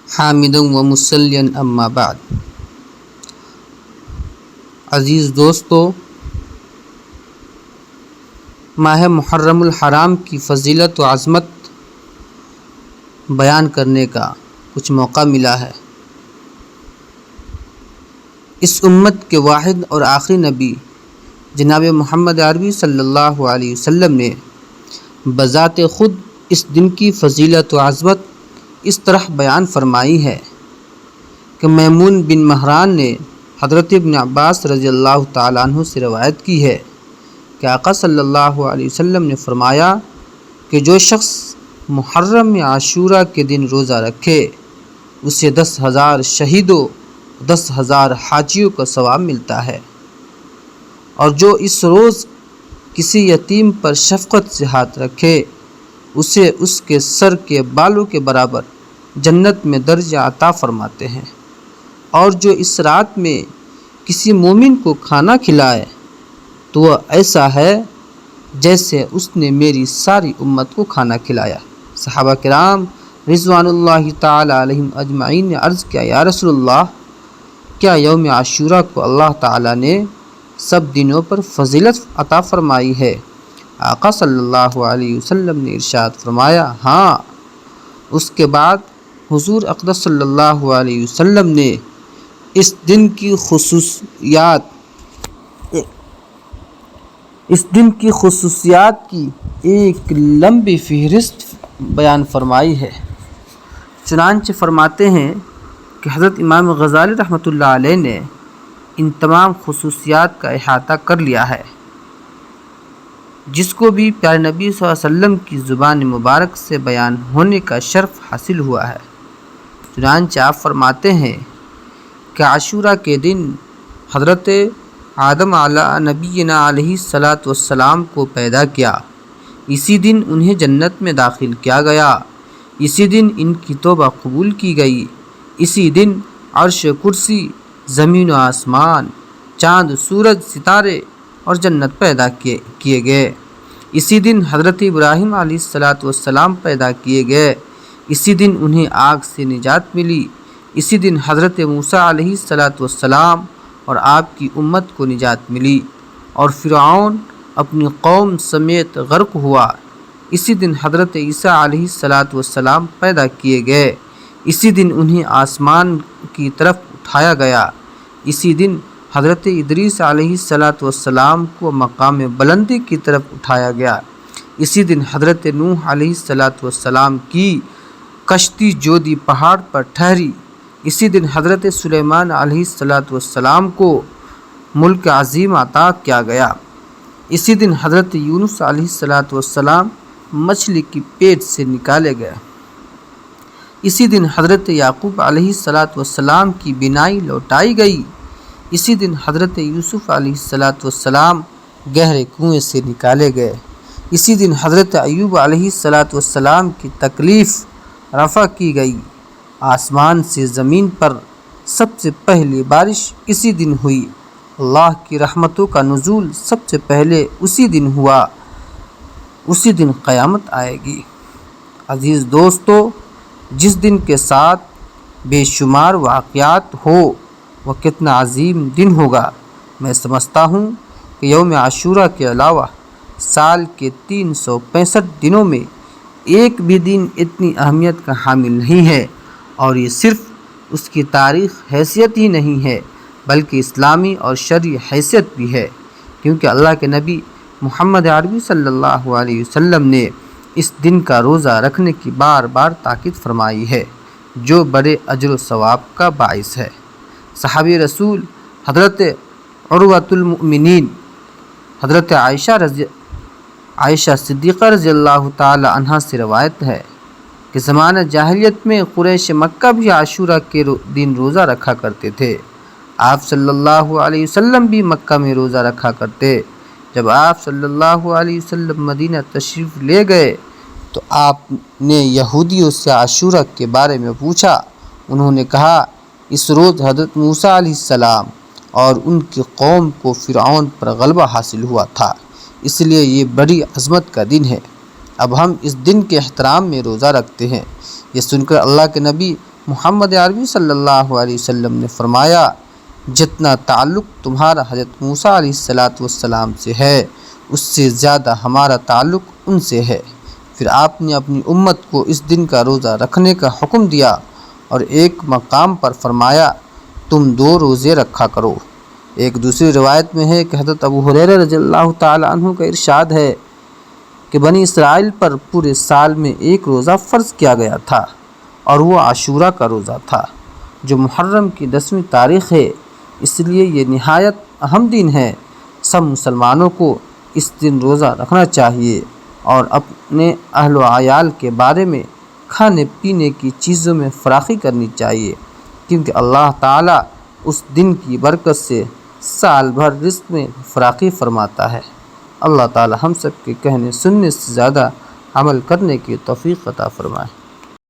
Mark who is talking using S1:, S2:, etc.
S1: حامدا و مسلیا اما بعد۔ عزیز دوستو، ماہ محرم الحرام کی فضیلت و عظمت بیان کرنے کا کچھ موقع ملا ہے۔ اس امت کے واحد اور آخری نبی جناب محمد عربی صلی اللہ علیہ وسلم نے بذات خود اس دن کی فضیلت و عظمت اس طرح بیان فرمائی ہے کہ میمون بن مہران نے حضرت ابن عباس رضی اللہ تعالیٰ عنہ سے روایت کی ہے کہ آقا صلی اللہ علیہ وسلم نے فرمایا کہ جو شخص محرم عاشورہ کے دن روزہ رکھے اسے 10,000 شہیدوں 10,000 حاجیوں کا ثواب ملتا ہے، اور جو اس روز کسی یتیم پر شفقت سے ہاتھ رکھے اسے اس کے سر کے بالوں کے برابر جنت میں درجہ عطا فرماتے ہیں، اور جو اس رات میں کسی مومن کو کھانا کھلائے تو وہ ایسا ہے جیسے اس نے میری ساری امت کو کھانا کھلایا۔ صحابہ کرام رضوان اللہ تعالی علیہم اجمعین نے عرض کیا، یا رسول اللہ، کیا یوم عاشورہ کو اللہ تعالی نے سب دنوں پر فضیلت عطا فرمائی ہے؟ آقا صلی اللہ علیہ وسلم نے ارشاد فرمایا، ہاں۔ اس کے بعد حضور اقدس صلی اللہ علیہ وسلم نے اس دن کی خصوصیات کی ایک لمبی فہرست بیان فرمائی ہے۔ چنانچہ فرماتے ہیں کہ حضرت امام غزالی رحمۃ اللہ علیہ نے ان تمام خصوصیات کا احاطہ کر لیا ہے، جس کو بھی پیارے نبی صلی اللہ علیہ وسلم کی زبان مبارک سے بیان ہونے کا شرف حاصل ہوا ہے۔ چنانچہ آپ فرماتے ہیں کہ عاشورہ کے دن حضرت آدم علی نبینا علیہ الصلاۃ والسلام کو پیدا کیا، اسی دن انہیں جنت میں داخل کیا گیا، اسی دن ان کی توبہ قبول کی گئی، اسی دن عرش کرسی، زمین و آسمان، چاند سورج ستارے اور جنت پیدا کیے گئے، اسی دن حضرت ابراہیم علیہ الصلاۃ والسلام پیدا کیے گئے، اسی دن انہیں آگ سے نجات ملی، اسی دن حضرت موسیٰ علیہ الصلاۃ والسلام اور آپ کی امت کو نجات ملی، اور فرعون اپنی قوم سمیت غرق ہوا، اسی دن حضرت عیسیٰ علیہ الصلاۃ والسلام پیدا کیے گئے، اسی دن انہیں آسمان کی طرف اٹھایا گیا، اسی دن حضرت ادریس علیہ الصلاۃ والسلام کو مقام بلندی کی طرف اٹھایا گیا، اسی دن حضرت نوح علیہ الصلاۃ والسلام کی کشتی جودی پہاڑ پر ٹھہری، اسی دن حضرت سلیمان علیہ الصلاۃ والسلام کو ملک عظیم عطا کیا گیا، اسی دن حضرت یونس علیہ الصلاۃ والسلام مچھلی کی پیٹ سے نکالے گئے، اسی دن حضرت یعقوب علیہ الصلاۃ والسلام کی بینائی لوٹائی گئی، اسی دن حضرت یوسف علیہ الصلاۃ والسلام گہرے کنویں سے نکالے گئے، اسی دن حضرت ایوب علیہ الصلاۃ والسلام کی تکلیف رفع کی گئی، آسمان سے زمین پر سب سے پہلی بارش اسی دن ہوئی، اللہ کی رحمتوں کا نزول سب سے پہلے اسی دن ہوا، اسی دن قیامت آئے گی۔ عزیز دوستو، جس دن کے ساتھ بے شمار واقعات ہو وہ کتنا عظیم دن ہوگا۔ میں سمجھتا ہوں کہ یوم عاشورہ کے علاوہ سال کے 365 دنوں میں ایک بھی دن اتنی اہمیت کا حامل نہیں ہے، اور یہ صرف اس کی تاریخ حیثیت ہی نہیں ہے بلکہ اسلامی اور شرعی حیثیت بھی ہے، کیونکہ اللہ کے نبی محمد عربی صلی اللہ علیہ وسلم نے اس دن کا روزہ رکھنے کی بار بار تاکید فرمائی ہے، جو بڑے اجر و ثواب کا باعث ہے۔ صحابی رسول حضرت عروۃ المؤمنین حضرت عائشہ صدیقہ رضی اللہ تعالی عنہا سے روایت ہے کہ زمانہ جاہلیت میں قریش مکہ بھی عاشورہ کے دن روزہ رکھا کرتے تھے۔ آپ صلی اللہ علیہ وسلم بھی مکہ میں روزہ رکھا کرتے۔ جب آپ صلی اللہ علیہ وسلم مدینہ تشریف لے گئے تو آپ نے یہودیوں سے عاشورہ کے بارے میں پوچھا۔ انہوں نے کہا، اس روز حضرت موسیٰ علیہ السلام اور ان کی قوم کو فرعون پر غلبہ حاصل ہوا تھا، اس لیے یہ بڑی عظمت کا دن ہے۔ اب ہم اس دن کے احترام میں روزہ رکھتے ہیں۔ یہ سن کر اللہ کے نبی محمد عربی صلی اللہ علیہ وسلم نے فرمایا جتنا تعلق تمہارا حضرت موسیٰ علیہ السلام سے ہے اس سے زیادہ ہمارا تعلق ان سے ہے۔ پھر آپ نے اپنی امت کو اس دن کا روزہ رکھنے کا حکم دیا اور ایک مقام پر فرمایا تم 2 روزے رکھا کرو۔ ایک دوسری روایت میں ہے کہ حضرت ابو ہریرہ رضی اللہ تعالی عنہ کا ارشاد ہے کہ بنی اسرائیل پر پورے سال میں ایک روزہ فرض کیا گیا تھا اور وہ عاشوراء کا روزہ تھا جو محرم کی 10ویں تاریخ ہے، اس لیے یہ نہایت اہم دن ہے۔ سب مسلمانوں کو اس دن روزہ رکھنا چاہیے اور اپنے اہل و عیال کے بارے میں کھانے پینے کی چیزوں میں فراخی کرنی چاہیے، کیونکہ اللہ تعالیٰ اس دن کی برکت سے سال بھر رزق میں فراخی فرماتا ہے۔ اللہ تعالیٰ ہم سب کے کہنے سننے سے زیادہ عمل کرنے کی توفیق عطا فرمائے۔